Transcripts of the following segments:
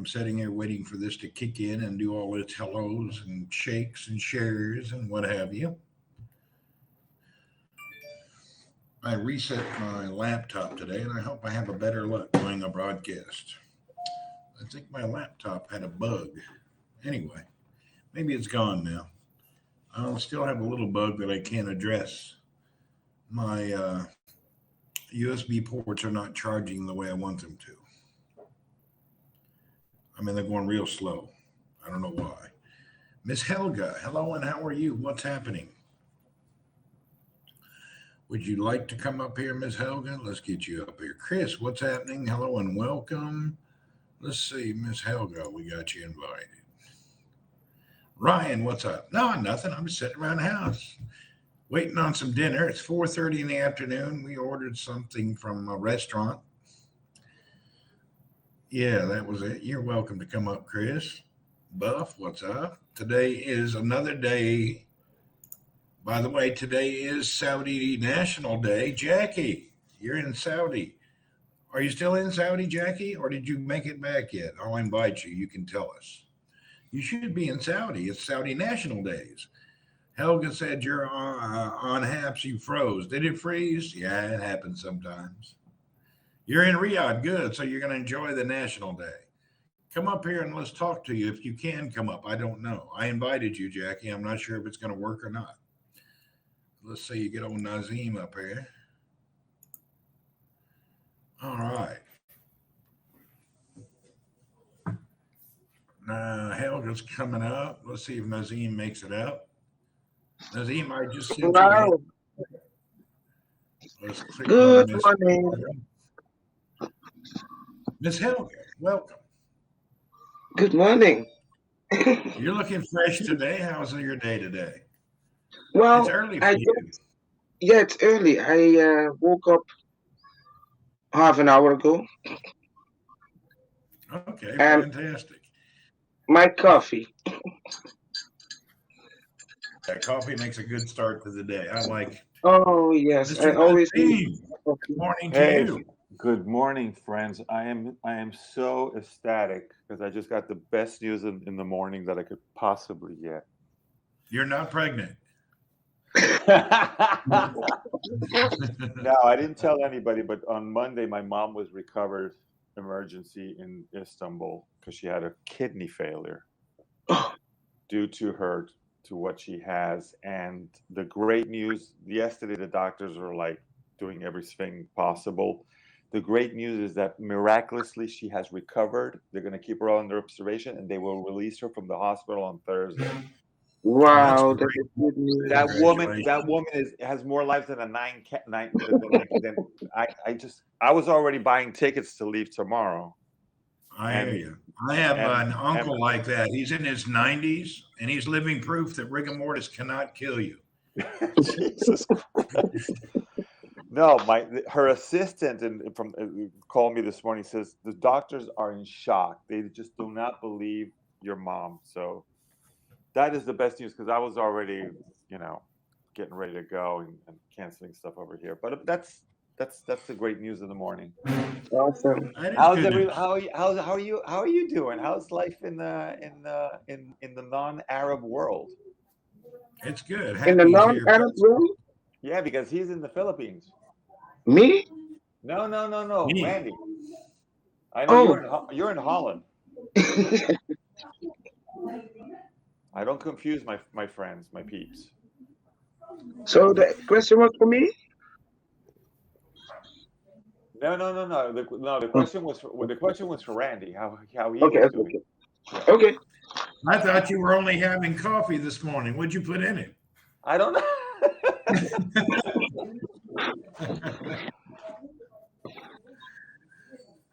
I'm sitting here waiting for this to kick in and do all its hellos and shakes and shares and what have you. I reset my laptop today and I hope I have a better luck doing a broadcast. I think my laptop had a bug. Anyway, maybe it's gone now. I'll still have a little bug that I can't address. My USB ports are not charging the way I want them to. I mean, they're going real slow. I don't know why. Miss Helga, hello and how are you? What's happening? Would you like to come up here, Miss Helga? Let's get you up here. Chris, what's happening? Hello and welcome. Let's see, Miss Helga, we got you invited. Ryan, what's up? No, nothing. I'm just sitting around the house waiting on some dinner. It's 4:30 in the afternoon. We ordered something from a restaurant. Yeah, that was it. You're welcome to come up, Chris. Buff, what's up? Today is another day. By the way, today is Saudi National Day. Jackie, you're in Saudi. Are you still in Saudi, Jackie, or did you make it back yet? I'll invite you. You can tell us. You should be in Saudi. It's Saudi National Days. Helga said you're on Haps. You froze. Did it freeze? Yeah, it happens sometimes. You're in Riyadh. Good. So you're going to enjoy the National Day. Come up here and let's talk to you if you can come up. I don't know. I invited you, Jackie. I'm not sure if it's going to work or not. Let's see you get old Nazim up here. All right. Helga's coming up. Let's see if Nazim makes it up. Nazim, I just sent you a. Wow. Let's click on Good Miss morning. Miss Helga. Welcome. Good morning. You're looking fresh today. How's your day today? It's Well, early for I you. just, yeah, it's early. I woke up half an hour ago Okay, and fantastic. my coffee. That coffee makes a good start to the day. I like it. Oh, yes, I Mr. always need Nazim, good coffee. morning to Hey, you. good morning, friends. I am so ecstatic because I just got the best news in the morning that I could possibly get. You're not pregnant. No, I didn't tell anybody, but on Monday my mom was recovered emergency in Istanbul because she had a kidney failure due to what she has. And the great news yesterday, the doctors were like doing everything possible. The great news is that miraculously she has recovered. They're going to keep her under observation and they will release her from the hospital on Thursday. Oh, that's Wow, that great. is good news. That Congratulations. woman has more lives than a nine. Than I was already buying tickets to leave tomorrow. I hear And you. I have and an and uncle like that. He's in his 90s and he's living proof that rigor mortis cannot kill you. Jesus Christ. No, her assistant and from called me this morning. Says the doctors are in shock. They just do not believe your mom. So that is the best news because I was already, getting ready to go and canceling stuff over here. But that's the great news of the morning. Awesome. That is How's good every news. how are you doing? How's life in the non-Arab world? It's good. In the Happy's here. non-Arab world, Yeah, because he's in the Philippines. me? No, Me. Randy. I know Oh, you're in Holland. I don't confuse my friends, my peeps. so the question was for me? No. The Oh, question was for Randy. How he okay, was okay, doing. okay. Yeah. Okay. I thought you were only having coffee this morning. What'd you put in it? I don't know.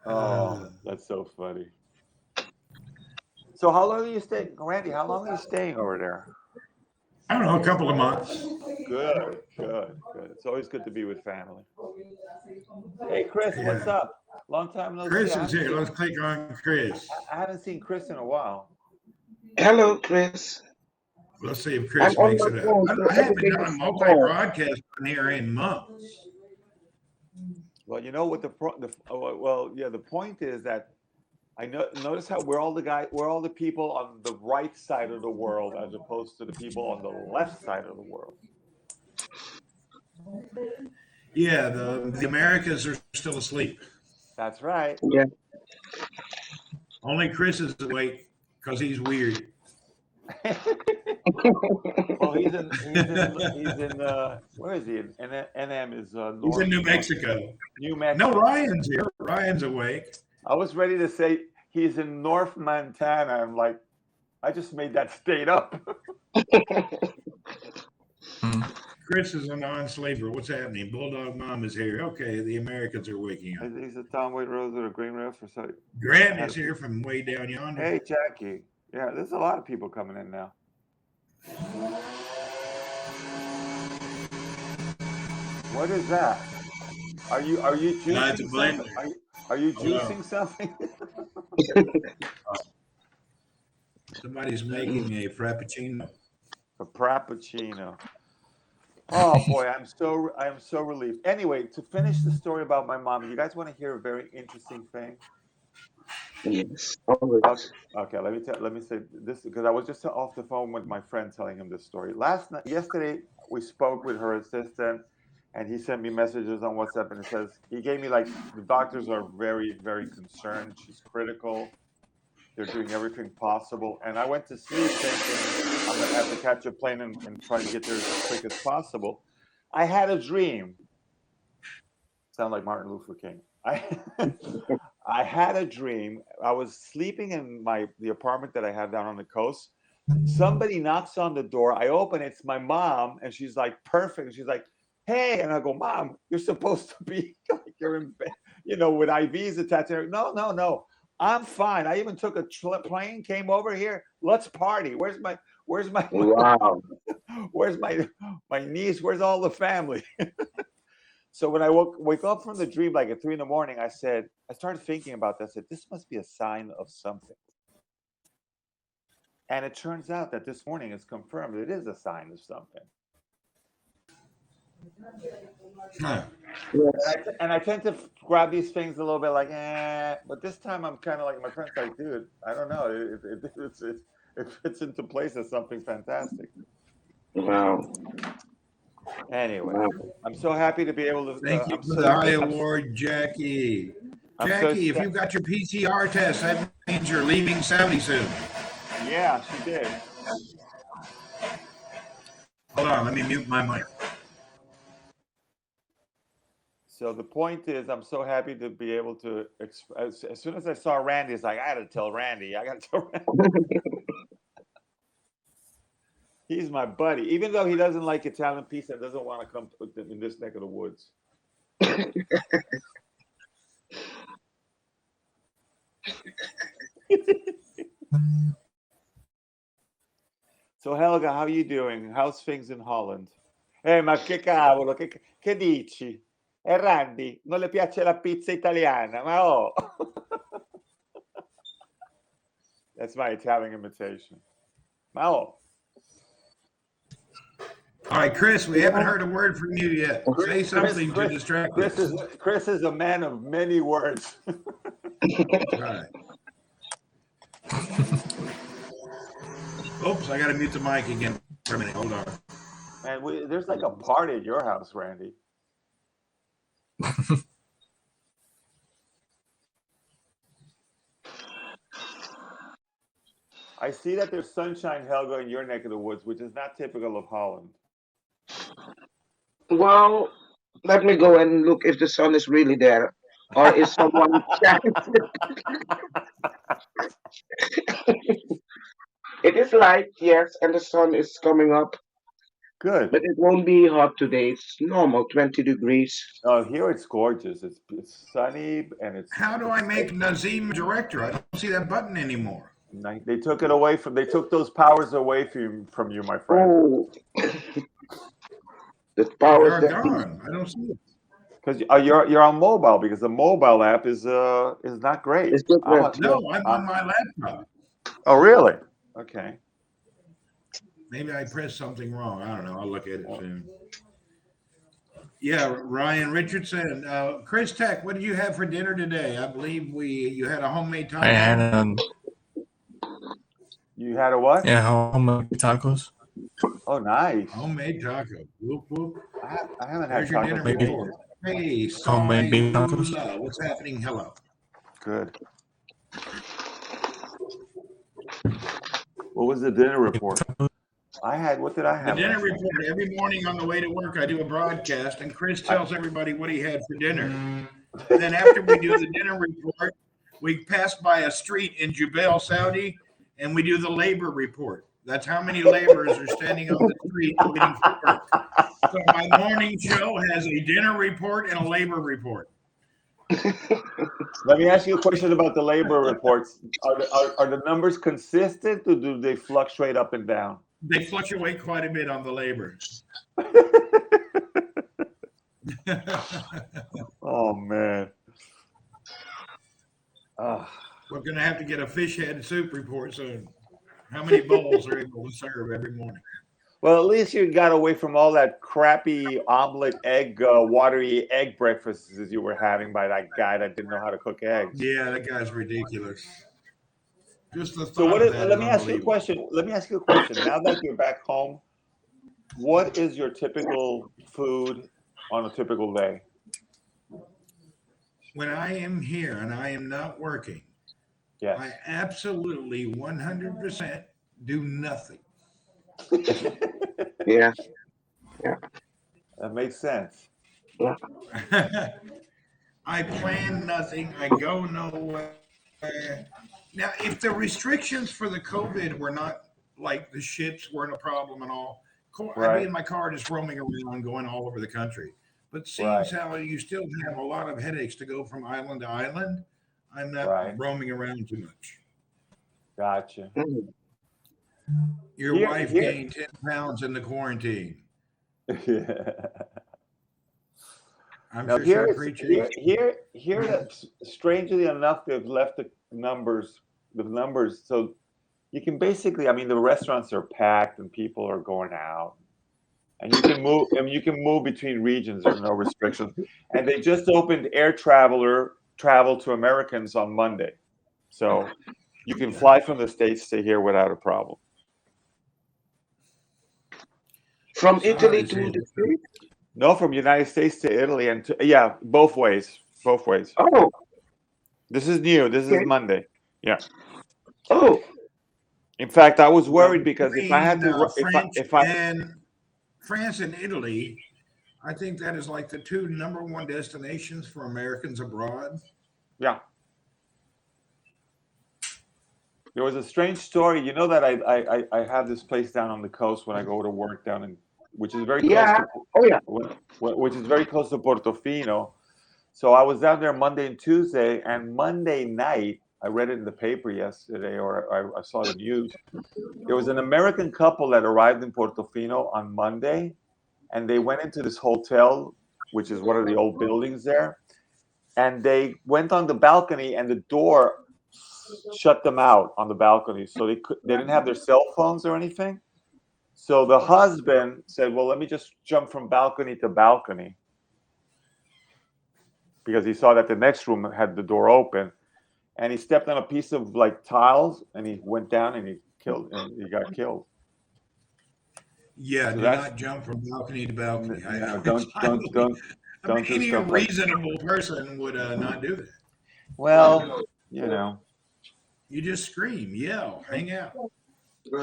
Oh, that's so funny. So how long are you staying, Randy? How long are you staying over there? I don't know, a couple of months. Good. It's always good to be with family. Hey, Chris, what's Yeah. up? Long time no see. Chris is here. Let's click on Chris. I haven't seen Chris in a while. Hello, Chris. Let's see if I'm Chris on makes my it up. phone, so I haven't everything done a is small. multi-broadcast on here in months. Well, you know what the point is that I know. Notice how we're all the people on the right side of the world, as opposed to the people on the left side of the world. Yeah, the Americans are still asleep. That's right. Yeah. Only Chris is awake because he's weird. Well, he's in where is he? NM is He's North in New Mexico. New No, Mexico. Ryan's here. Ryan's awake. I was ready to say he's in North Montana. I'm like, I just made that state up. Chris is a non-sleeper. What's happening? Bulldog Mom is here. Okay, the Americans are waking up. He's a Tom Wade Rose or a Green Roof or something. Grant is here from way down yonder. Hey, Jackie. Yeah, there's a lot of people coming in now. What is that? Are you It's a juicing blender. something? Are you juicing something? Somebody's making a frappuccino. A frappuccino. Oh boy, I am so relieved. Anyway, to finish the story about my mom, you guys want to hear a very interesting thing? Yes. Always. Okay, let me say this because I was just off the phone with my friend telling him this story. Yesterday, we spoke with her assistant, and he sent me messages on WhatsApp, and he gave me like, the doctors are very, very concerned. She's critical. They're doing everything possible. And I went to sleep thinking I'm gonna have to catch a plane and try to get there as quick as possible. I had a dream. Sound like Martin Luther King. I had a dream. I was sleeping in the apartment that I have down on the coast. Somebody knocks on the door. I open it. It's my mom, and she's like, perfect. She's like, hey, and I go, Mom, you're supposed to be like, you're in bed, with IVs attached. No, I'm fine. I even took a plane, came over here. Let's party. Where's my Wow. where's my niece? Where's all the family? So when I wake up from the dream, like at 3 a.m, I started thinking about this. I said, this must be a sign of something. And it turns out that this morning it's confirmed it is a sign of something. Huh. Yes. And I tend to grab these things a little bit like, but this time I'm kind of like, my friend's like, dude, I don't know. It fits into place as something fantastic. Wow. Anyway, Wow. I'm so happy to be able to. Thank you for the high award, Jackie. Jackie, if you got your PCR test, that means you're leaving Saudi soon. Yeah, she did. Hold on, let me mute my mic. So the point is, I'm so happy to be able to. As soon as I saw Randy, it's like, I got to tell Randy. He's my buddy, even though he doesn't like Italian pizza and doesn't want to come in this neck of the woods. So Helga, how are you doing? How's things in Holland? Ma che cavolo, che dici? E Randy, non le piace la pizza italiana, ma oh. That's my Italian imitation. Ma oh. All right, Chris, we haven't heard a word from you yet. Say something to distract us. Chris is a man of many words. Right. Oops, I got to mute the mic again for a minute. Hold on. Man, there's like a party at your house, Randy. I see that there's sunshine, Helga, in your neck of the woods, which is not typical of Holland. Well, let me go and look if the sun is really there, or is someone? It is light, yes, and the sun is coming up, Good. but it won't be hot today. It's normal, 20 degrees. Oh, here it's gorgeous. It's sunny and it's. How do I make Nazim director? I don't see that button anymore. They took it away they took those powers away from you, my friend. Oh, the powers They're that gone. I don't see it. Because you're on mobile, because the mobile app is not great. It's different. No, I'm on my laptop. Oh, really? Okay. Maybe I pressed something wrong. I don't know. I'll look at it soon. Yeah, Ryan Richardson. Chris Tech, what did you have for dinner today? I believe you had a homemade I had taco. You had a what? homemade tacos. Oh, nice. Homemade taco. Whoop, whoop. I haven't had There's your dinner tacos in Maybe report. ages. Hey, homemade beef tacos. Saula, what's happening? Hello. Good. What was the dinner report? What did I The have? dinner last night? report, every morning on the way to work, I do a broadcast, and Chris tells everybody what he had for dinner. And then after we do the dinner report, we pass by a street in Jubail, Saudi, and we do the labor report. That's how many laborers are standing on the street waiting for work. So my morning show has a dinner report and a labor report. Let me ask you a question about the labor reports. Are the numbers consistent, or do they fluctuate up and down? They fluctuate quite a bit on the labor. Oh man. Ah. We're going to have to get a fish head soup report soon. How many bowls are able to serve every morning? Well, at least you got away from all that crappy omelet, egg, watery egg breakfasts you were having by that guy that didn't know how to cook eggs. Yeah, that guy's ridiculous. Just the thought So of that let is me ask you a unbelievable. question. Let me ask you a question. Now that you're back home, what is your typical food on a typical day? When I am here and I am not working, Yes. I absolutely 100% do nothing. Yeah. That makes sense. I plan nothing. I go nowhere. Now, if the restrictions for the COVID were not like the ships weren't a problem and all, I'd Right. be in my car just roaming around, going all over the country. But seeing Right. how you still have a lot of headaches to go from island to island, I'm not Right. roaming around too much. Gotcha. Mm. Your Here- wife here- gained 10 pounds in the quarantine. I'm Now sure here, she is, appreciates here that strangely enough, they've left the numbers. So you can basically, I mean, the restaurants are packed and people are going out, and you can move. I mean, you can move between regions. There's no restrictions, and they just opened air travel to Americans on Monday, so you can fly from the States to here without a problem. From So how Italy is to it? the States? No, from United States to Italy, and yeah, both ways. Both ways. Oh, This is new. This is Okay. Monday. Yeah. oh, In fact, I was worried because if I had Between, to, France and Italy, I think that is like the two number one destinations for Americans abroad. yeah. There was a strange story. You know that I have this place down on the coast when I go to work down in, which is very close yeah. to, Oh, yeah. which is very close to Portofino. So I was down there Monday and Tuesday, and Monday night, I read it in the paper yesterday, or I saw the news. There was an American couple that arrived in Portofino on Monday, and they went into this hotel, which is one of the old buildings there, and they went on the balcony, and the door shut them out on the balcony, so they didn't have their cell phones or anything. So the husband said, "Well, let me just jump from balcony to balcony," because he saw that the next room had the door open, and he stepped on a piece of like tiles, and he went down and he got killed. Yeah, So do that's- not jump from balcony to balcony. No, don't do any stuff like- reasonable person would not do that. Well, you know. You just scream, yell, hang out.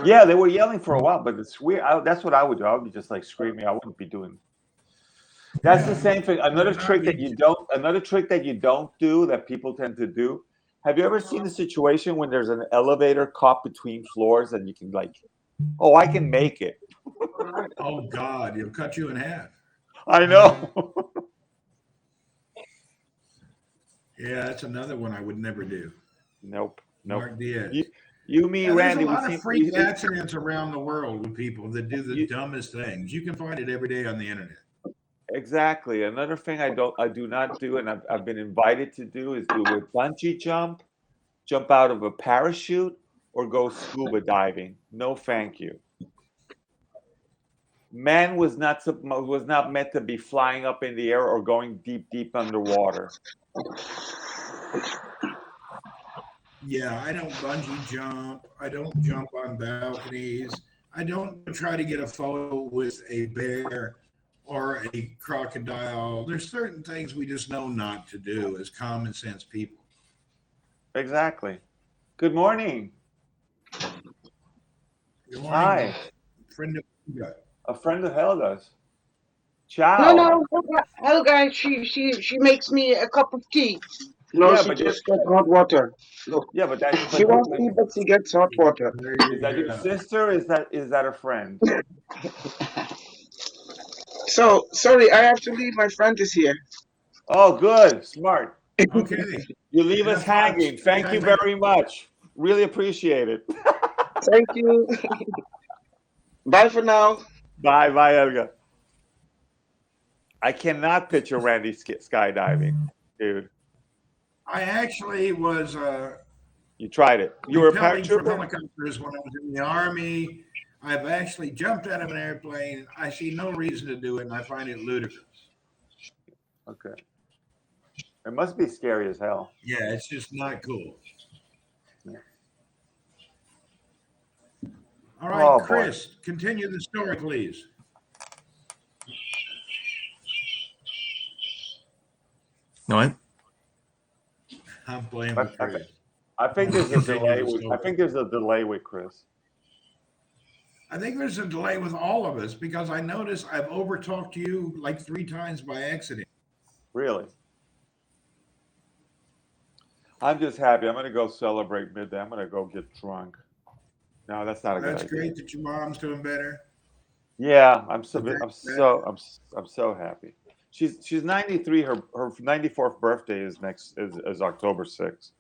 Yeah, they were yelling for a while, but it's weird. That's what I would do. I would be just like screaming. I wouldn't be doing. That's the same thing. Another trick that you don't do that people tend to do. Have you ever seen a situation when there's an elevator caught between floors and you can like, oh, I can make it. Oh God, he'll cut you in half. I know. Yeah, that's another one I would never do. Nope. Mark Diaz. You, me, Yeah, Randy. there's a lot of freak we- accidents around the world with people that do the dumbest things. You can find it every day on the internet. Exactly. Another thing I do not do, and I've been invited to do, is do a bungee jump out of a parachute, or go scuba diving. No, thank you. Man was not meant to be flying up in the air or going deep underwater. Yeah, I don't bungee jump. I don't jump on balconies. I don't try to get a photo with a bear or a crocodile. There's certain things we just know not to do as common sense people. Exactly. Good morning. Good morning, Hi. friend of A friend of Helga's. No, Ciao. no, Helga, she makes me a cup of tea. No, Yeah, she but just gets hot water. Look, Yeah, but that she wants tea, but she gets hot water. There you is that your go. sister? Or is that a friend? So, sorry, I have to leave. My friend is here. Oh, good, smart. Okay. You leave Have us fun. hanging. Thank you very much. Really appreciate it. Thank you. Bye for now. Bye, Helga. I cannot picture Randy skydiving, dude. I actually was You tried it. You were a repelling from paratrooper. helicopters when I was in the Army. I've actually jumped out of an airplane. I see no reason to do it, and I find it ludicrous. Okay. It must be scary as hell. Yeah, it's just not cool. All right, Oh, boy. Chris, continue the story, please. What? I'm playing I- with I Chris. I think there's a Continue delay. the With, I story. think there's a delay with Chris. I think there's a delay with all of us because I notice I've overtalked you like 3 times by accident. Really. I'm just happy. I'm gonna go celebrate midday. I'm gonna go get drunk. No, that's not a That's good idea. great that your mom's doing better. Yeah, I'm so happy. She's 93. Her 94th birthday is October 6th.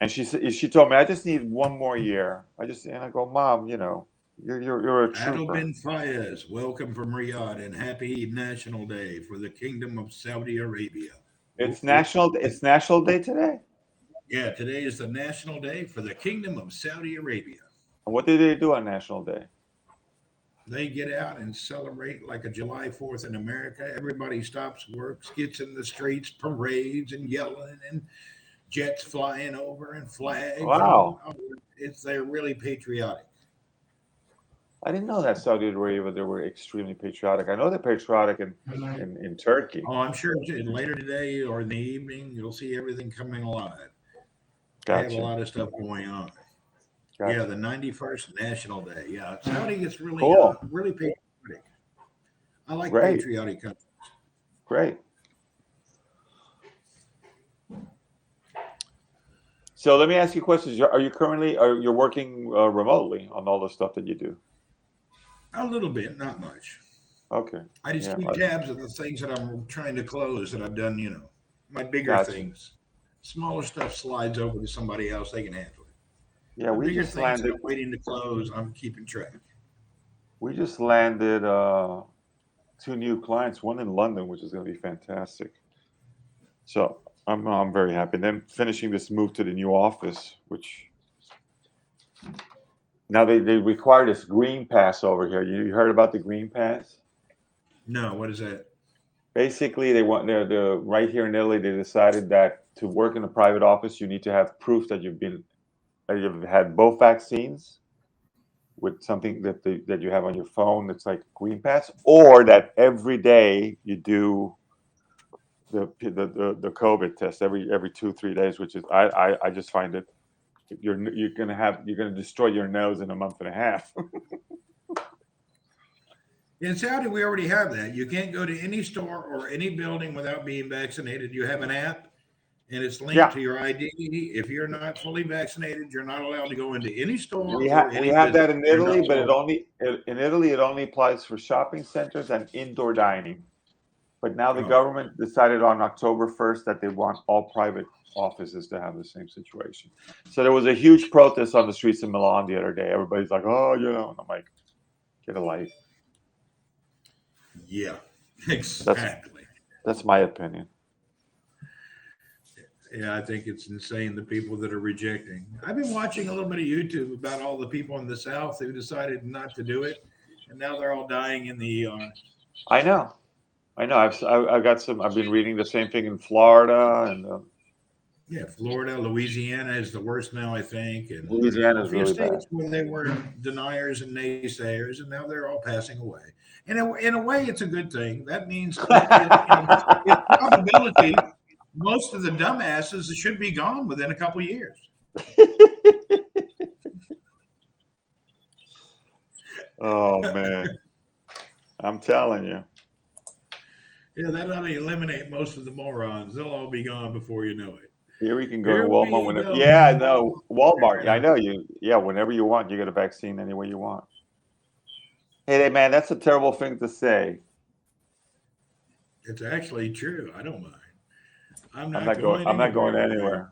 And she told me I just need one more year. And I go, Mom, you're a Adel trooper. bin Fayez, welcome from Riyadh and happy National Day for the Kingdom of Saudi Arabia. It's National Day today. Yeah, today is the National Day for the Kingdom of Saudi Arabia. And what did they do on National Day? They get out and celebrate like a July 4th in America. Everybody stops work, gets in the streets, parades and yelling and jets flying over and flags. Wow. And they're really patriotic. I didn't know that Saudi Arabia they were extremely patriotic. I know they're patriotic in Turkey. Oh, I'm sure later today or in the evening, you'll see everything coming alive. They have a Gotcha. lot of stuff going on. Gotcha. Yeah, the 91st National Day. Yeah, Saudi gets really, Cool. really patriotic. I like Great. patriotic countries. Great. So let me ask you questions. Are you working remotely on all the stuff that you do? A little bit, not much. Okay. I just Yeah, keep well- tabs of the things that I'm trying to close that I've done, my bigger Gotcha. things. Smaller stuff slides over to somebody else. They can handle it. Yeah, The we bigger just things that landed. I'm waiting to close, I'm keeping track. We just landed 2 new clients. One in London, which is going to be fantastic. So I'm very happy. And then finishing this move to the new office, which now they require this green pass over here. You heard about the green pass? No, what is that? Basically, they're right here in Italy. They decided that to work in a private office, you need to have proof that you've had both vaccines with something that you have on your phone that's like Green Pass, or that every day you do the COVID test every 2-3 days, which is I just find it you're gonna destroy your nose in a month and a half. In Saudi, we already have that. You can't go to any store or any building without being vaccinated. You have an app and it's linked Yeah. to your ID. If you're not fully vaccinated, you're not allowed to go into any store. We or have any that business. in You're not Italy, but allowed. in Italy it only applies for shopping centers and indoor dining. But now the Oh. government decided on October 1st that they want all private offices to have the same situation. So there was a huge protest on the streets in Milan the other day. Everybody's like, oh, and I'm like, get a life. Yeah, exactly. That's my opinion. Yeah, I think it's insane the people that are rejecting. I've been watching a little bit of YouTube about all the people in the South who decided not to do it. and now they're all dying in the ER. I know. I've got some. I've been reading the same thing in Florida, and Yeah, Florida, Louisiana is the worst now, I think, and Louisiana a is few really bad. states where they were deniers and naysayers, and now they're all passing away. And in a way, it's a good thing. That means, in probability, most of the dumbasses should be gone within a couple of years. Oh man, I'm telling you. Yeah, that ought to eliminate most of the morons. They'll all be gone before you know it. Here we can go Here to we Walmart whenever. go. Yeah, no, Walmart. I know you. Yeah, whenever you want, you get a vaccine any way you want. Hey, man, that's a terrible thing to say. It's actually true. I don't mind. I'm I'm not going. I'm not going anywhere.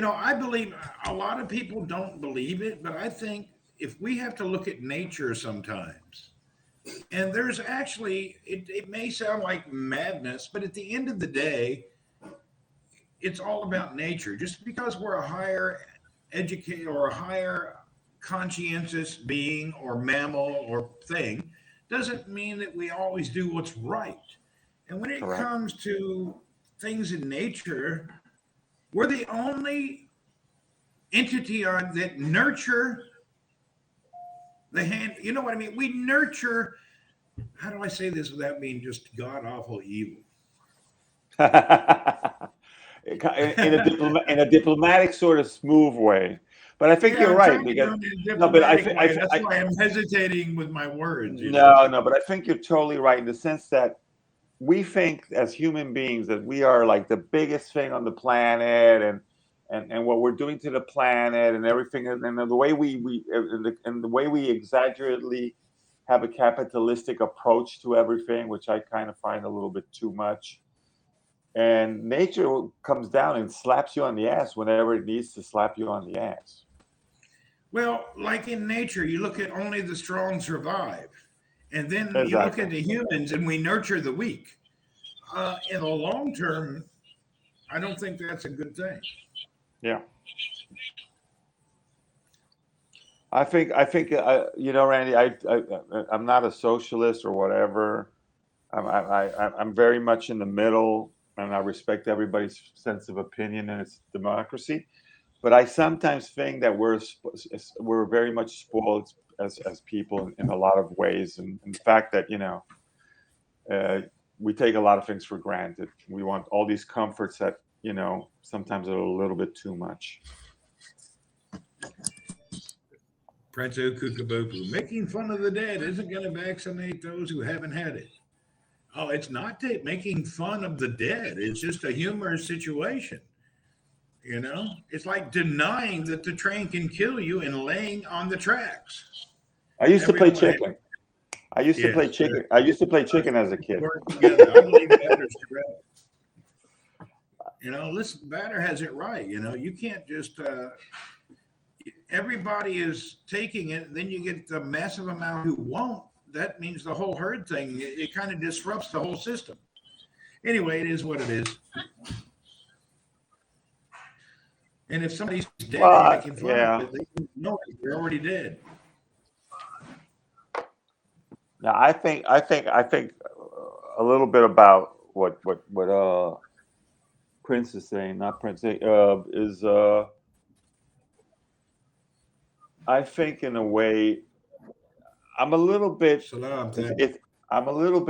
I believe a lot of people don't believe it, but I think if we have to look at nature sometimes, and there's actually, it may sound like madness, but at the end of the day, it's all about nature. Just because we're a higher educated or a higher conscientious being or mammal or thing doesn't mean that we always do what's right. And when it Correct. comes to things in nature, we're the only entity that nurture the hand. You know what I mean? We nurture. How do I say this without being just god awful evil? in a diplomatic sort of smooth way. But I think you're I'm right trying to because do it in a no, but diplomatic way. That's why I'm hesitating with my words. No, but I think you're totally right in the sense that we think as human beings that we are like the biggest thing on the planet, and what we're doing to the planet and everything, and the way the way we exaggerately have a capitalistic approach to everything, which I kind of find a little bit too much. And nature comes down and slaps you on the ass whenever it needs to slap you on the ass. Well, like in nature, you look at only the strong survive. And then Exactly. you look at the humans and we nurture the weak. In the long term, I don't think that's a good thing. Yeah. I think Randy, I'm not a socialist or whatever. I'm very much in the middle, and I respect everybody's sense of opinion, and it's democracy. But I sometimes think that we're very much spoiled as people in a lot of ways, and the fact that we take a lot of things for granted. We want all these comforts that sometimes are a little bit too much. Prince Kookaboopoo, making fun of the dead isn't going to vaccinate those who haven't had it. Oh, it's not making fun of the dead. It's just a humorous situation. It's like denying that the train can kill you and laying on the tracks. I used to play chicken. I used to play chicken as a kid. Work together. I believe Batter's correct. Listen, Batter has it right. You can't just. Everybody is taking it, then you get the massive amount who won't. That means the whole herd thing, it kind of disrupts the whole system. Anyway, it is what it is. And if somebody's dead, making fun of it, they know it. They're already dead. Now, I think a little bit about what Prince is saying, not Prince, is I think in a way, I'm a little bit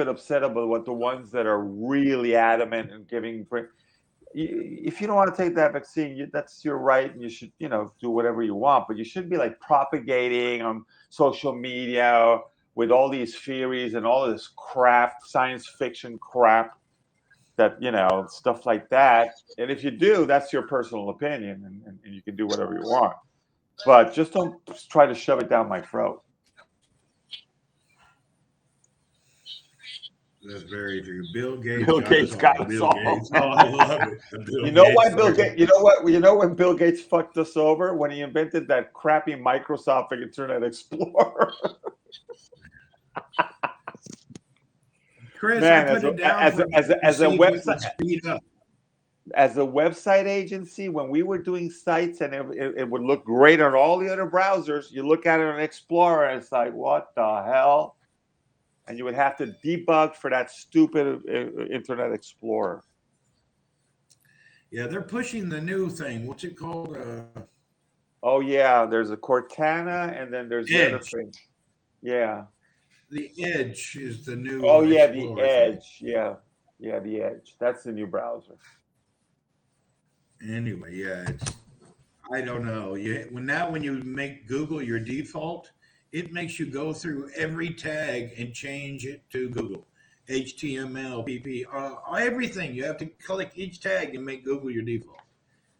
upset about what the ones that are really adamant and giving. If you don't want to take that vaccine, that's your right, and you should, do whatever you want. But you shouldn't be like propagating on social media with all these theories and all this crap, science fiction crap, that stuff like that. And if you do, that's your personal opinion, and you can do whatever you want. But just don't try to shove it down my throat. That's very true. Bill Gates. Bill Gates got us all. Oh, I love it. You know why Bill Gates? You know when Bill Gates fucked us over? When he invented that crappy Microsoft Internet Explorer. Chris, Man, I put it down as a website. Speed up. as a website agency, when we were doing sites and it would look great on all the other browsers, you look at it on Explorer and it's like, what the hell? And you would have to debug for that stupid Internet Explorer. Yeah, they're pushing the new thing. What's it called? Oh yeah, there's a Cortana, and then there's the other Edge. thing. Yeah. The Edge is the new. Oh yeah, the Explorer thing. Edge. Yeah, the Edge. That's the new browser. Anyway, yeah, I don't know. When you make Google your default, it makes you go through every tag and change it to Google. HTML, PP, everything. You have to click each tag and make Google your default.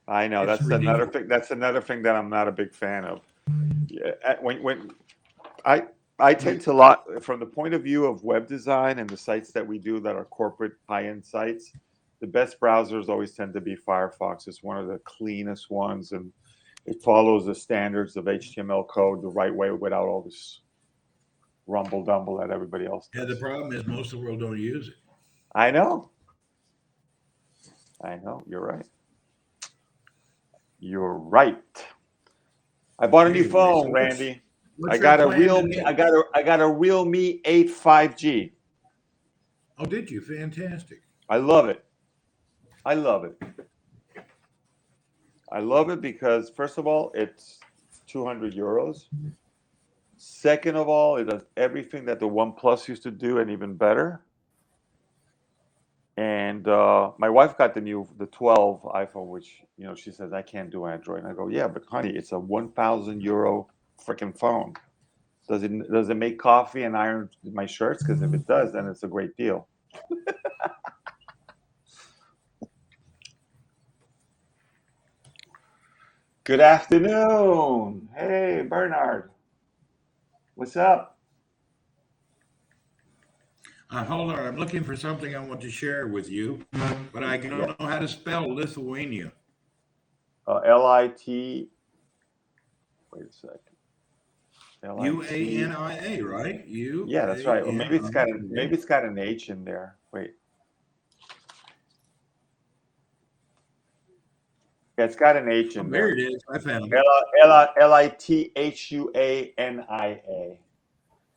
I know It's that's another ridiculous. thing. That's another thing that I'm not a big fan of. Yeah, when I tend to lot from the point of view of web design and the sites that we do that are corporate high-end sites. The best browsers always tend to be Firefox. It's one of the cleanest ones, and it follows the standards of HTML code the right way without all this rumble dumble that everybody else does. Yeah, the problem is most of the world don't use it. I know. You're right. You're right. I bought a new Anyway, phone, so Randy. what's I got your a plan Realme. today? I got a Realme 8 5G. Oh, did you? Fantastic. I love it. I love it because first of all, it's 200 euros. Second of all, it does everything that the OnePlus used to do and even better. And my wife got the 12 iPhone, which she says I can't do Android. And I go, yeah, but honey, it's a 1,000 euro freaking phone. Does it make coffee and iron my shirts? Because if it does, then it's a great deal. Good afternoon. Hey, Bernard. What's up? Hold on. I'm looking for something I want to share with you, but I don't know how to spell Lithuania. LIT. Wait a second. UANIA, right? Yeah, that's right. Or maybe it's got an H in there. Wait. Yeah, it's got an H in there. there. It is. I found it. LITHUANIA.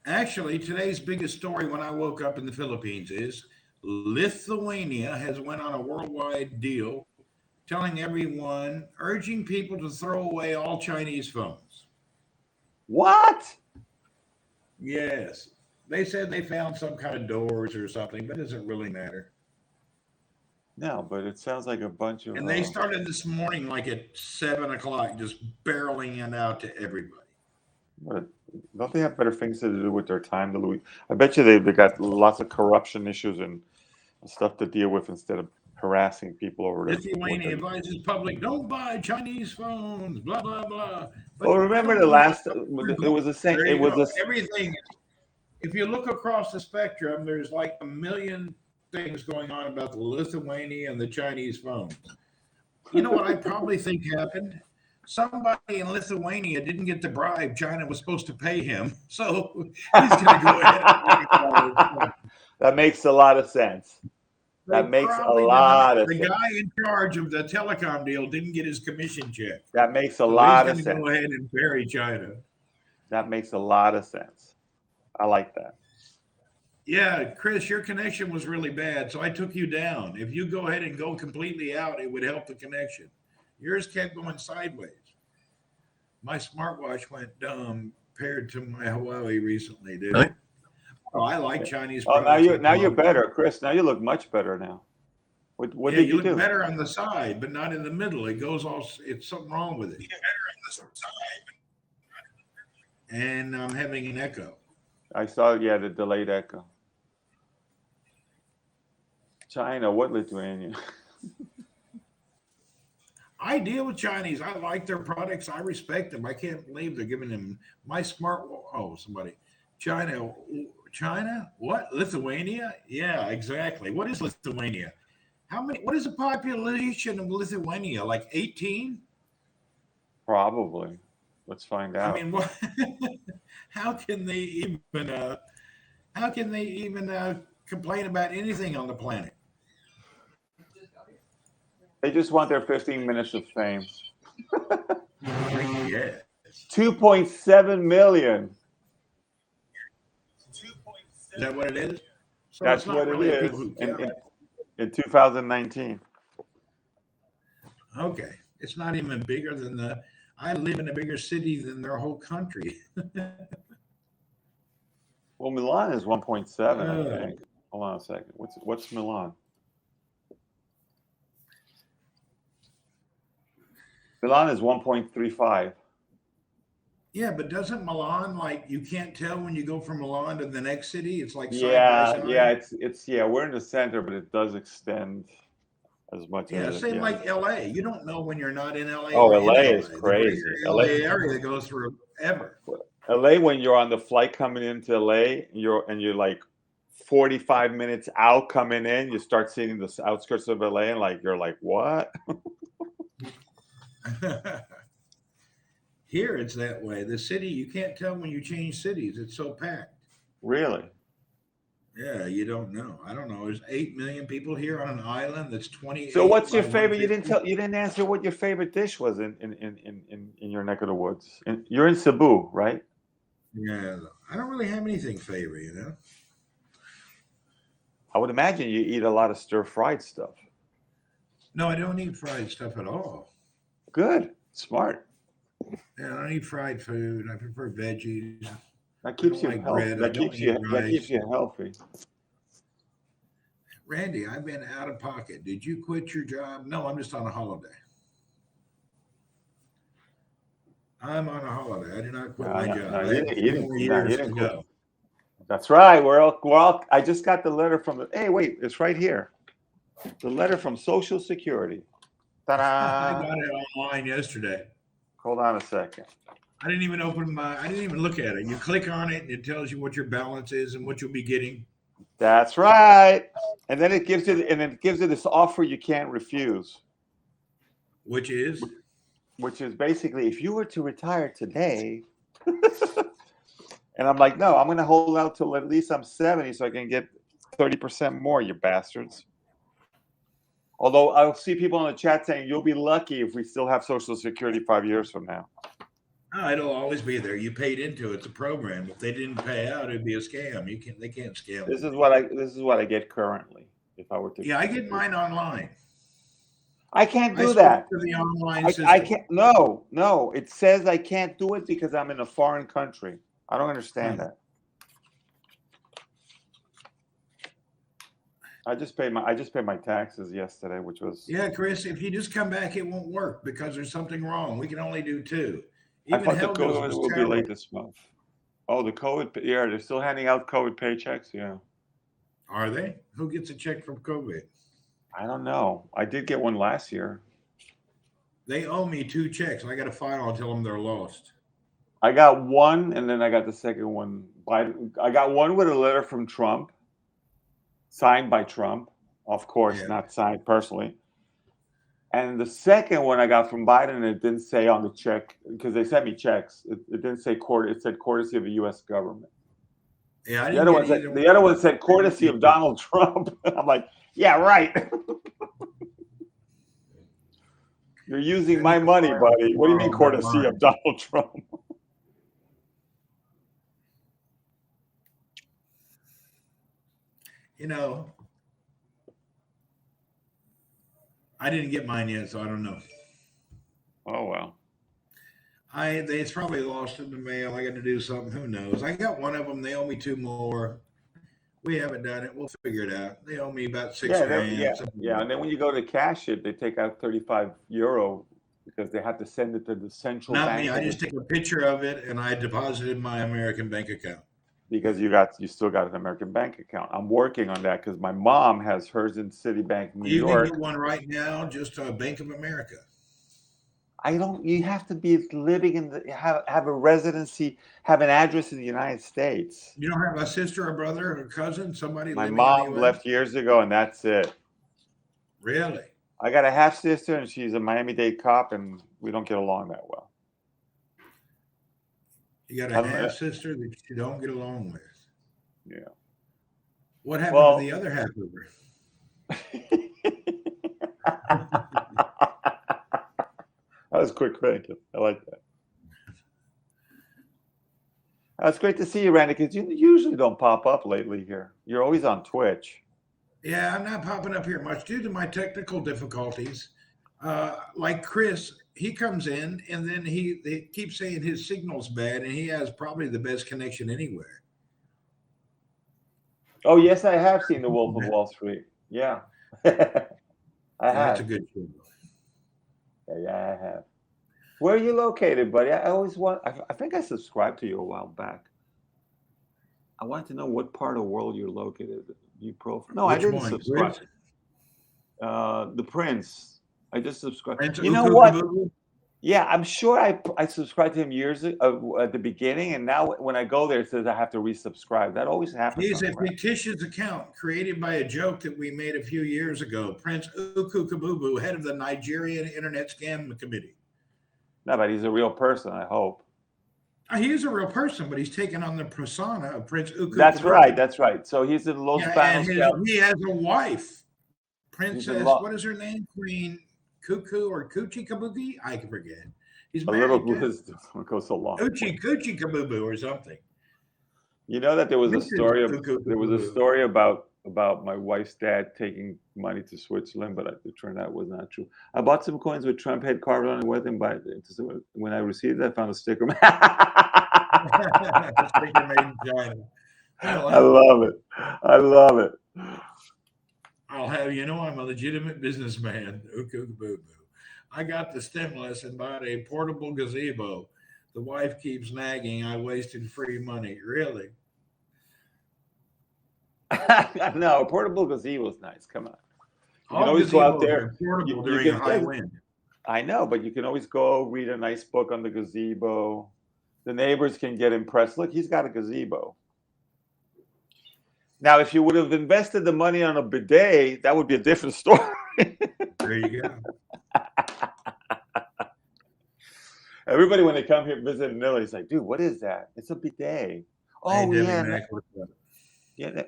Actually, today's biggest story when I woke up in the Philippines is Lithuania has went on a worldwide deal telling everyone, urging people to throw away all Chinese phones. What? Yes. They said they found some kind of doors or something, but it doesn't really matter. No, but it sounds like a bunch of. And they started this morning like at 7 o'clock, just barreling it out to everybody. Don't they have better things to do with their time? I bet you they got lots of corruption issues and stuff to deal with instead of harassing people over this. Lithuania advises public, don't buy Chinese phones, blah, blah, blah. But remember the last, it was the same. It was everything. If you look across the spectrum, there's like a million things going on about the Lithuania and the Chinese phones. You know what I probably think happened? Somebody in Lithuania didn't get the bribe China was supposed to pay him, so he's going to go ahead. That makes a lot of sense. That makes a lot of sense. The guy in charge of the telecom deal didn't get his commission check. That makes a lot of sense. He's sense. going to go ahead and bury China. That makes a lot of sense. I like that. Yeah, Chris, your connection was really bad, so I took you down. If you go ahead and go completely out, it would help the connection. Yours kept going sideways. My smartwatch went dumb compared to my Huawei recently, dude. Really? Oh, I like Chinese products. Oh, now you're better, Chris. Now you look much better now. What did you do? You look better on the side, but not in the middle. It goes all. It's something wrong with it. You better on the side. And I'm having an echo. I saw, the delayed echo. China, what Lithuania? I deal with Chinese. I like their products. I respect them. I can't believe they're giving them my China? What? Lithuania? Yeah, exactly. What is Lithuania? What is the population of Lithuania? Like 18? Probably. Let's find out. I mean, what? How can they even complain about anything on the planet? They just want their 15 minutes of fame. Yeah. 2.7 million. Is that what it is? So That's it's not what it really is people who in, count. in 2019. Okay. It's not even bigger than I live in a bigger city than their whole country. Well, Milan is 1.7, I Uh, think. Hold on a second. What's Milan? Milan is 1.35. Yeah, but doesn't Milan, like, you can't tell when you go from Milan to the next city? It's like side by Yeah, side. yeah, it's we're in the center, but it does extend as much Yeah, as it. same Yeah. like LA. You don't know when you're not in LA Oh, or in LA LA. is The crazy. greater LA, LA area goes through ever. LA, when you're on the flight coming into LA, you're like 45 minutes out coming in, you start seeing the outskirts of LA, and like you're like, what? Here it's that way. The city, you can't tell when you change cities. It's so packed. Really? Yeah, you don't know. I don't know. There's 8 million people here on an island that's 28. So what's your by favorite? You 150. didn't answer what your favorite dish was in your neck of the woods. You're in Cebu, right? Yeah, I don't really have anything favorite, you know. I would imagine you eat a lot of stir-fried stuff. No, I don't eat fried stuff at all. Good. Smart. Yeah, I don't eat fried food. I prefer veggies. That I keeps don't you like healthy. bread. I don't eat That keeps rice. you healthy. Randy, I've been out of pocket. Did you quit your job? No, I'm just on a holiday. I'm on a holiday. I did not quit No, my no, job. no, I have 3 more you years to didn't quit. go. That's right. We're all. I just got the letter from the. Hey, wait, it's right here. The letter from Social Security. I Ta-da! got it online yesterday. Hold on a second. I didn't even I didn't even look at it. You click on it and it tells you what your balance is and what you'll be getting. That's right. And then it gives you this offer you can't refuse, Which is, which is basically if you were to retire today. And I'm like, no, I'm going to hold out till at least I'm 70 so I can get 30% more, you bastards. Although I'll see people in the chat saying you'll be lucky if we still have Social Security 5 years from now. oh, it'll always be there. You paid into it. It's a program. If they didn't pay out, it'd be a scam. They can't scam. This me. is what I get currently. If I were to, Yeah, I get mine online. I can't I do switched that. to the online system. I can't. No. It says I can't do it because I'm in a foreign country. I don't understand that. I just paid my taxes yesterday, which was Yeah, Chris, if you just come back, it won't work because there's something wrong. We can only do 2. I Even thought the Helga's COVID was would be terrible. late this month. Oh, the COVID. Yeah, they're still handing out COVID paychecks. Yeah. Are they? Who gets a check from COVID? I don't know. I did get one last year. They owe me 2 checks. I got to file and tell them they're lost. I got one, and then I got the second one. I got one with a letter from Trump, signed by Trump, of course, Yeah. not signed personally. And the second one I got from Biden, it didn't say on the check because they sent me checks. It didn't say it said courtesy of the U.S. government. Yeah, I The didn't other get one said either the other one said courtesy of Donald Trump. I'm like, yeah, right. You're using my money, buddy. What do you mean courtesy of Donald Trump? You know, I didn't get mine yet, so I don't know. Oh well. It's probably lost in the mail. I got to do something. Who knows? I got one of them. They owe me 2 more. We haven't done it. We'll figure it out. They owe me about 6 grand. Yeah. And then when you go to cash it, they take out €35 because they have to send it to the central Not bank. me. I just take a picture of it and I deposited in my American bank account. Because you still got an American bank account. I'm working on that because my mom has hers in Citibank New You York. can get one right now, just Bank of America. You have to be living have a residency, have an address in the United States. You don't have a sister, a brother, or a cousin, somebody My living mom in the US? left years ago, and that's it. Really? I got a half sister, and she's a Miami-Dade cop, and we don't get along that well. You got a half sister that you don't get along with. Yeah. What happened to the other half of her? was quick thinking. I like that. It's great to see you, Randy, because you usually don't pop up lately here. You're always on Twitch. Yeah, I'm not popping up here much due to my technical difficulties. Like Chris, he comes in and then they keep saying his signal's bad, and he has probably the best connection anywhere. Oh, yes, I have seen The Wolf of Wall Street. Yeah. I That's a have. good show. Yeah, I have. Where are you located, buddy? I always want. I think I subscribed to you a while back. I wanted to know what part of the world you're located. You profile? No, I Which didn't one, subscribe. Chris? The Prince. I just subscribed. Prince You know Uku what? Kabubu? Yeah, I'm sure I subscribed to him years ago, at the beginning, and now when I go there, it says I have to resubscribe. That always happens. He's on a the right. fictitious account created by a joke that we made a few years ago. Prince Uku Kabubu, head of the Nigerian Internet Scam Committee. No, but he's a real person, I hope. He is a real person, but he's taken on the persona of Prince Uku. That's Kabubu. right. That's right. So he's in Los Yeah, Banos. and he has a wife, Princess. What is her name? Queen Cuckoo or Coochie Kabuki? I can forget. He's A married little to wisdom goes a long way. Coochie Kabubu or something. You know that there was a Mrs. story. Uku There was a Kabubu. story about my wife's dad taking money to Switzerland, but it turned out it was not true. I bought some coins with Trump head carved on it with him, but when I received it, I found a sticker. Sticker made in China. I love it. I love it. I'll have you know I'm a legitimate businessman. Uku Kabubu. I got the stimulus and bought a portable gazebo. The wife keeps nagging I wasted free money. Really? No, portable gazebo is nice. Come on. You can All always go out gazebos there. are portable You during a can- high wind. I know, but you can always go read a nice book on the gazebo. The neighbors can get impressed. Look, he's got a gazebo. Now, if you would have invested the money on a bidet, that would be a different story. There you go. Everybody, when they come here visit Manila, is like, dude, what is that? It's a bidet. Oh, Hey, Debbie yeah. Mack, what's up? Yeah.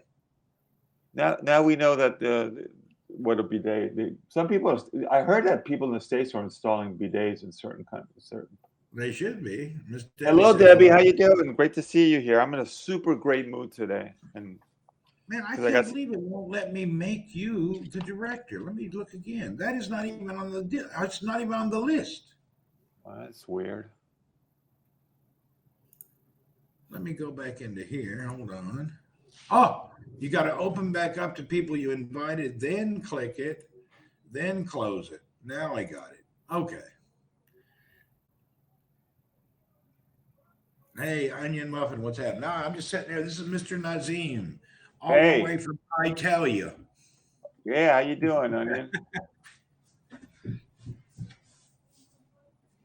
Now we know that what a bidet. Some people, I heard that people in the States are installing bidets in certain countries. They should be. Miss Hello, says Debbie. hello. How you doing? Great to see you here. I'm in a super great mood today. And Man, I 'Cause I can't got- believe it won't let me make you the director. Let me look again. That is not even on the. It's not even on the list. that's weird. Let me go back into here. Hold on. Oh, you got to open back up to people you invited, then click it, then close it. Now I got it. Okay. Hey, Onion Muffin, what's happening? No, I'm just sitting there. This is Mr. Nazim, all Hey. the way from Italia. Yeah, how you doing, Onion?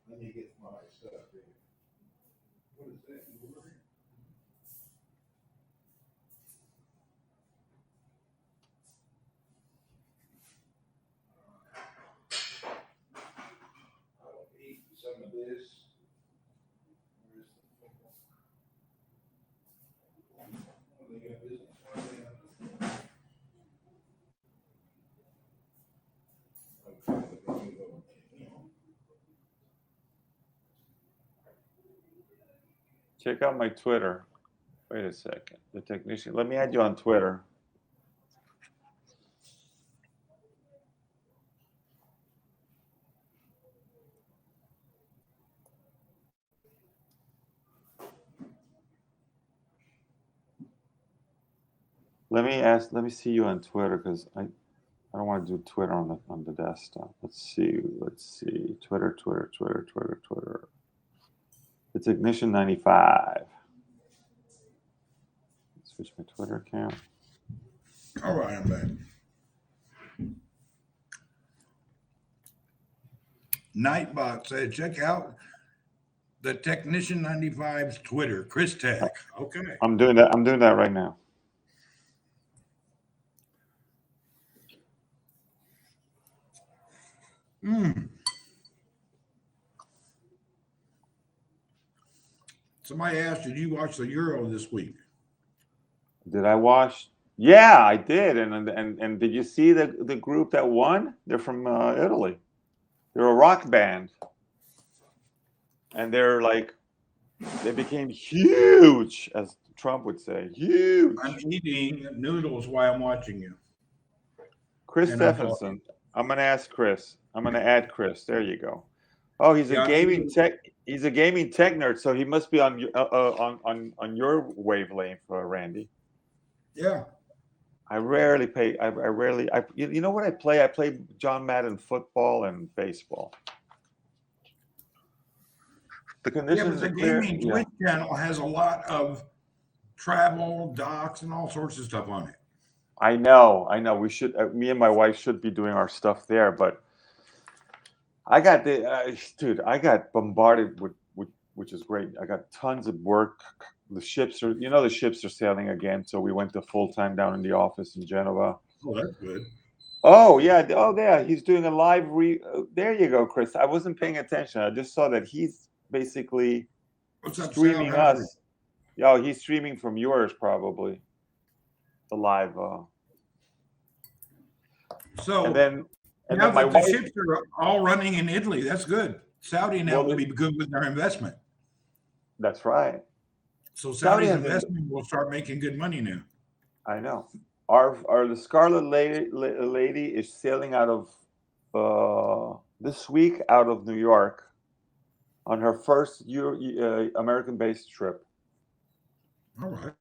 Let me get my stuff here. What is that? I'll eat some of this. Check out my Twitter. Wait a second. The technician. Let me add you on Twitter. Let me see you on Twitter because I don't want to do Twitter on the desktop. Let's see. Twitter. It's Ignition 95. Switch my Twitter account. All right, I'm back. Nightbot said, check out the Technician 95's Twitter, Chris Tech. Okay. I'm doing that right now. Somebody asked, did you watch the Euro this week? Did I watch? Yeah, I did. And did you see the group that won? They're from Italy. They're a rock band. and they became huge, as Trump would say, huge. I'm eating noodles while I'm watching you. Chris and I'm Stephenson. I'm gonna ask Chris. I'm gonna add Chris. There you go. Oh, he's Yeah, a I'm gaming eating- tech. He's a gaming tech nerd, so he must be on your wavelength, Randy. Yeah. I rarely play. You know what I play? I play John Madden football and baseball. The Yeah, conditions but are the clear. gaming Yeah. Twitch channel has a lot of travel, docs, and all sorts of stuff on it. I know. We should. Me and my wife should be doing our stuff there, but I got dude. I got bombarded with, which is great. I got tons of work. The ships are sailing again, so we went to full time down in the office in Geneva. Oh, that's good. Oh yeah. Oh yeah. He's doing a live there you go, Chris. I wasn't paying attention. I just saw that he's basically What's up, streaming Sal? How's us. Yeah, he's streaming from yours probably. The live. So And then now my that the wife. ships are all running in Italy, that's good. Saudi now Well, will be good with their investment. That's right. So Saudi Saudi's has a- investment will start making good money now. I know. Our the Scarlet Lady is sailing out of this week out of New York on her first American-based trip. All right.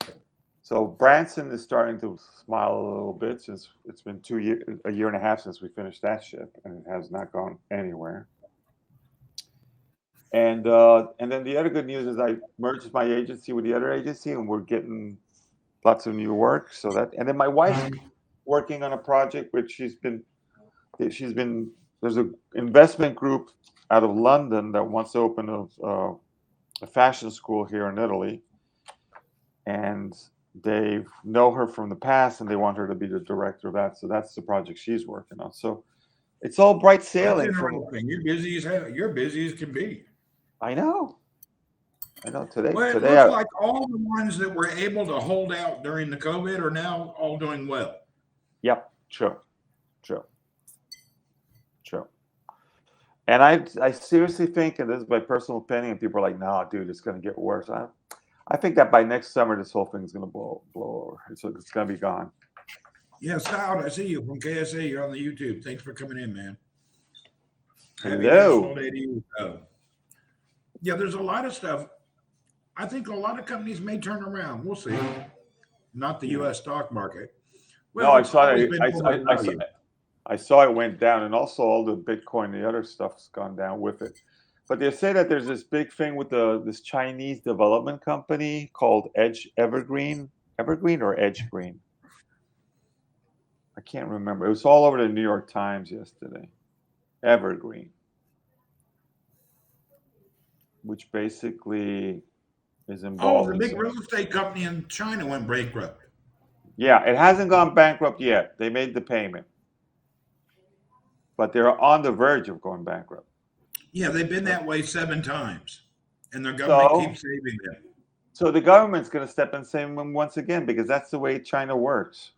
So Branson is starting to smile a little bit since it's been a year and a half since we finished that ship, and it has not gone anywhere. And then the other good news is I merged my agency with the other agency, and we're getting lots of new work. So and then my wife's working on a project which she's been there's an investment group out of London that wants to open a fashion school here in Italy, and they know her from the past and they want her to be the director of that. So that's the project she's working on. So it's all bright That's sailing. interesting. You're busy as hell. You're busy as can be. I know. Today. Well, it today looks like all the ones that were able to hold out during the COVID are now all doing well. Yep. True. And I seriously think, and this is my personal opinion, and people are like, "No, dude, it's going to get worse." I think that by next summer, this whole thing's going to blow over. It's going to be gone. Yeah, Sal, I see you from KSA. You're on the YouTube. Thanks for coming in, man. Happy Hello. National Day to you. Yeah, there's a lot of stuff. I think a lot of companies may turn around. We'll see. Not the U.S. stock market. No, I it's saw always it. been overvalued. I saw it went down, and also all the Bitcoin, the other stuff's gone down with it. But they say that there's this big thing with this Chinese development company called Evergreen or Edge Green. I can't remember. It was all over the New York Times yesterday. Evergreen, which basically is involved. Oh, the big real estate company in China went bankrupt. Yeah, it hasn't gone bankrupt yet. They made the payment, but they're on the verge of going bankrupt. Yeah, they've been that way 7 times, and their government keeps saving them. So the government's going to step in and save them once again, because that's the way China works.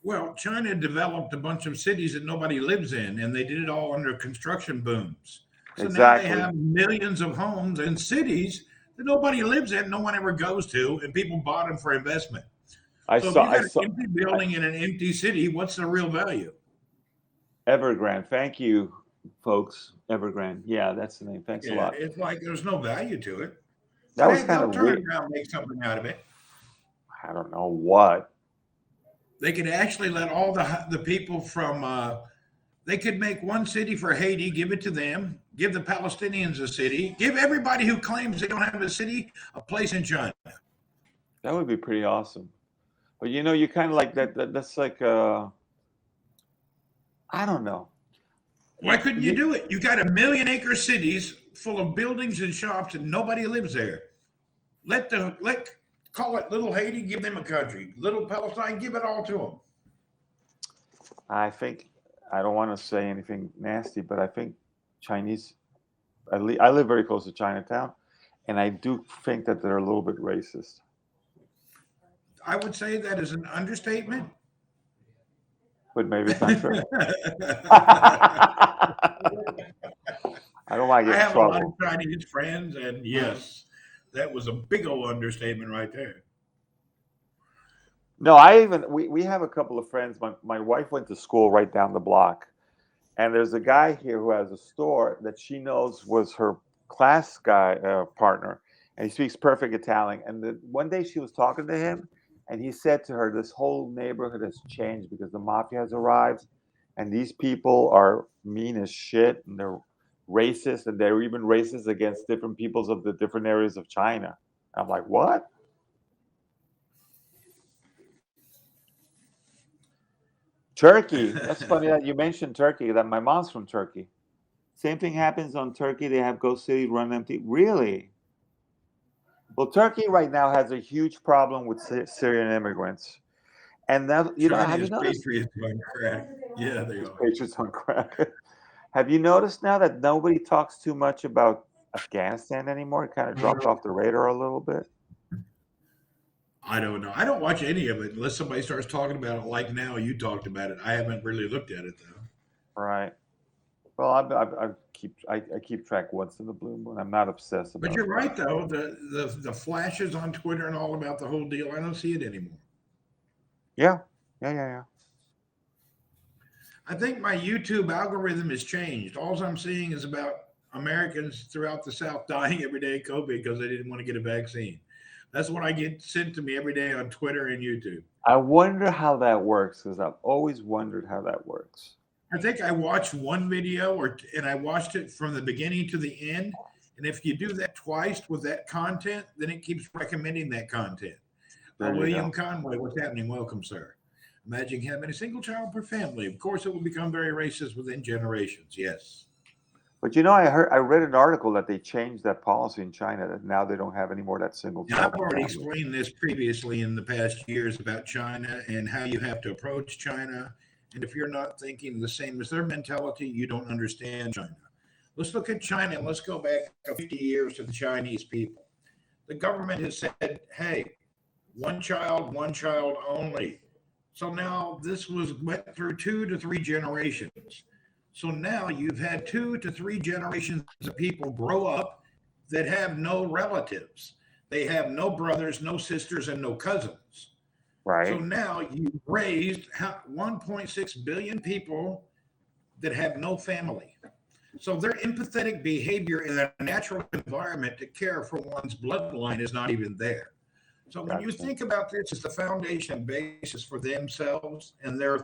Well, China developed a bunch of cities that nobody lives in, and they did it all under construction booms. So Exactly. now they have millions of homes in cities that nobody lives in, no one ever goes to, and people bought them for investment. I So saw if you got an empty building in an empty city, what's the real value? Evergrande. Thank you, folks. Evergrande. Yeah, that's the name. Thanks a lot. It's like there's no value to it. That was Hey, kind they'll of turn weird. around and make something out of it. I don't know what. They could actually let all the people from they could make one city for Haiti, give it to them, give the Palestinians a city, give everybody who claims they don't have a city a place in China. That would be pretty awesome. But you kind of like that. That's like I don't know. Why couldn't you do it? You got 1 million acre cities full of buildings and shops and nobody lives there. Call it Little Haiti, give them a country. Little Palestine, give it all to them. I think, I don't want to say anything nasty, but I think Chinese, I live very close to Chinatown, and I do think that they're a little bit racist. I would say that is an understatement. But maybe it's not true. I don't want to I get in have a lot of trouble. Chinese friends, and yes, that was a big old understatement right there. No, we have a couple of friends. My wife went to school right down the block, and there's a guy here who has a store that she knows was her class guy partner, and he speaks perfect Italian. And one day she was talking to him, and he said to her, "This whole neighborhood has changed because the mafia has arrived, and these people are mean as shit, and they're racist, and they're even racist against different peoples of the different areas of China." I'm like, "What?" Turkey. That's funny that you mentioned Turkey. That my mom's from Turkey. Same thing happens on Turkey. They have Ghost City run empty. Really? Well, Turkey right now has a huge problem with Syrian immigrants. And now, have you China's noticed? patriots on crack. Yeah, they These are. Patriots on crack. Have you noticed now that nobody talks too much about Afghanistan anymore? It kind of dropped off the radar a little bit. I don't know. I don't watch any of it unless somebody starts talking about it. Like now, you talked about it. I haven't really looked at it though. Right. Well, I keep track once in the blue moon. I'm not obsessed about But you're it. right though. The flashes on Twitter and all about the whole deal. I don't see it anymore. Yeah. I think my YouTube algorithm has changed. All I'm seeing is about Americans throughout the South dying every day of COVID because they didn't want to get a vaccine. That's what I get sent to me every day on Twitter and YouTube. I wonder how that works because I've always wondered how that works. I think I watched one video and I watched it from the beginning to the end. And if you do that twice with that content, then it keeps recommending that content. There you William go. Conway, what's happening? Welcome, sir. Imagine having a single child per family. Of course, it will become very racist within generations. Yes. But I read an article that they changed that policy in China that now they don't have any more that single Now, child I've per already family. explained this previously in the past years about China and how you have to approach China. And if you're not thinking the same as their mentality, you don't understand China. Let's look at China and let's go back 50 years to the Chinese people. The government has said, hey, one child only. So now this went through 2 to 3 generations. So now you've had 2 to 3 generations of people grow up that have no relatives. They have no brothers, no sisters, and no cousins. Right. So now you've raised 1.6 billion people that have no family. So their empathetic behavior in a natural environment to care for one's bloodline is not even there. So when you think about this as the foundation and basis for themselves and their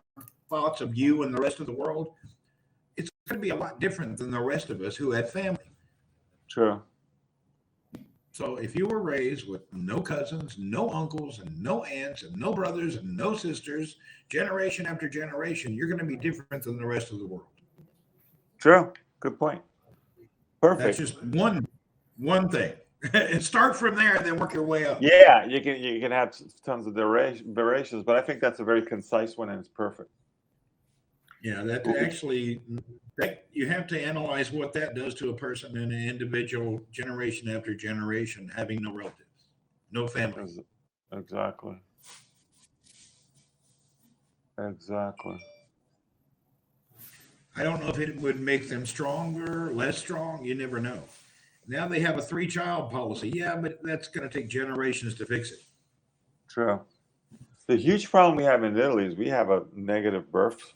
thoughts of you and the rest of the world, it's going to be a lot different than the rest of us who had family. True. So if you were raised with no cousins, no uncles, and no aunts, and no brothers, and no sisters, generation after generation, you're going to be different than the rest of the world. True. Good point. Perfect. That's just one thing. And start from there and then work your way up. Yeah, you can have tons of variations, but I think that's a very concise one and it's perfect. Yeah, that actually, you have to analyze what that does to a person in an individual generation after generation, having no relatives, no family. Exactly. I don't know if it would make them stronger, less strong. You never know. Now they have a 3-child policy. Yeah, but that's going to take generations to fix it. True. The huge problem we have in Italy is we have a negative birth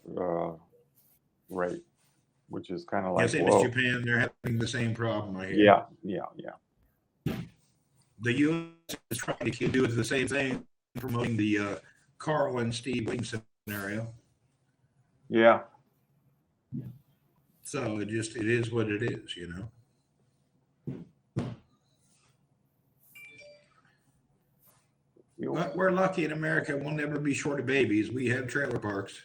rate, which is kind of like, same as Japan, they're having the same problem, I hear. Yeah. The U.S. is trying to do the same thing, promoting the Carl and Steve Wing scenario. Yeah. So it is what it is, you know. But we're lucky in America. We'll never be short of babies. We have trailer parks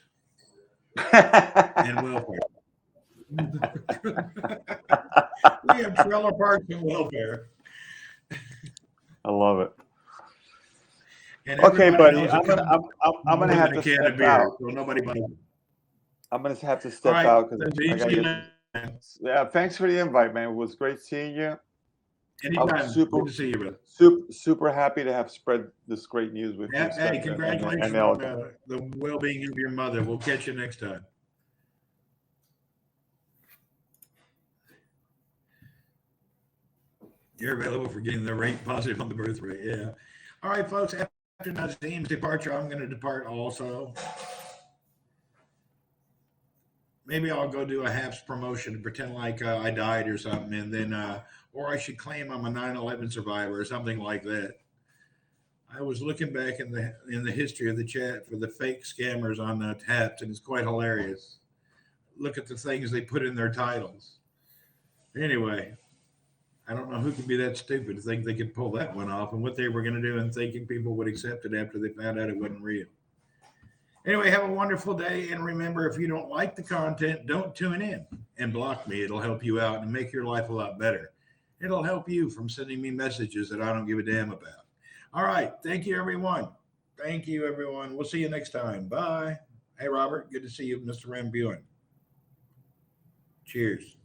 and welfare. We have trailer parks and welfare. I love it. And okay, buddy. I'm gonna have to step out. So nobody. I'm gonna have to step out because yeah. Thanks for the invite, man. It was great seeing you. Anytime. Good to see you, brother. Super happy to have spread this great news with you. Hey, congratulations on the well-being of your mother. We'll catch you next time. You're available for getting the rate positive on the birth rate. Yeah. All right, folks. After Nazim's departure, I'm going to depart also. Maybe I'll go do a HAPS promotion and pretend like I died or something, and then, or I should claim I'm a 9/11 survivor or something like that. I was looking back in the history of the chat for the fake scammers on the HAPS, and it's quite hilarious. Look at the things they put in their titles. Anyway, I don't know who could be that stupid to think they could pull that one off and what they were going to do and thinking people would accept it after they found out it wasn't real. Anyway, have a wonderful day. And remember, if you don't like the content, don't tune in and block me. It'll help you out and make your life a lot better. It'll help you from sending me messages that I don't give a damn about. All right. Thank you, everyone. Thank you, everyone. We'll see you next time. Bye. Hey, Robert. Good to see you, Mr. Rambuin. Cheers.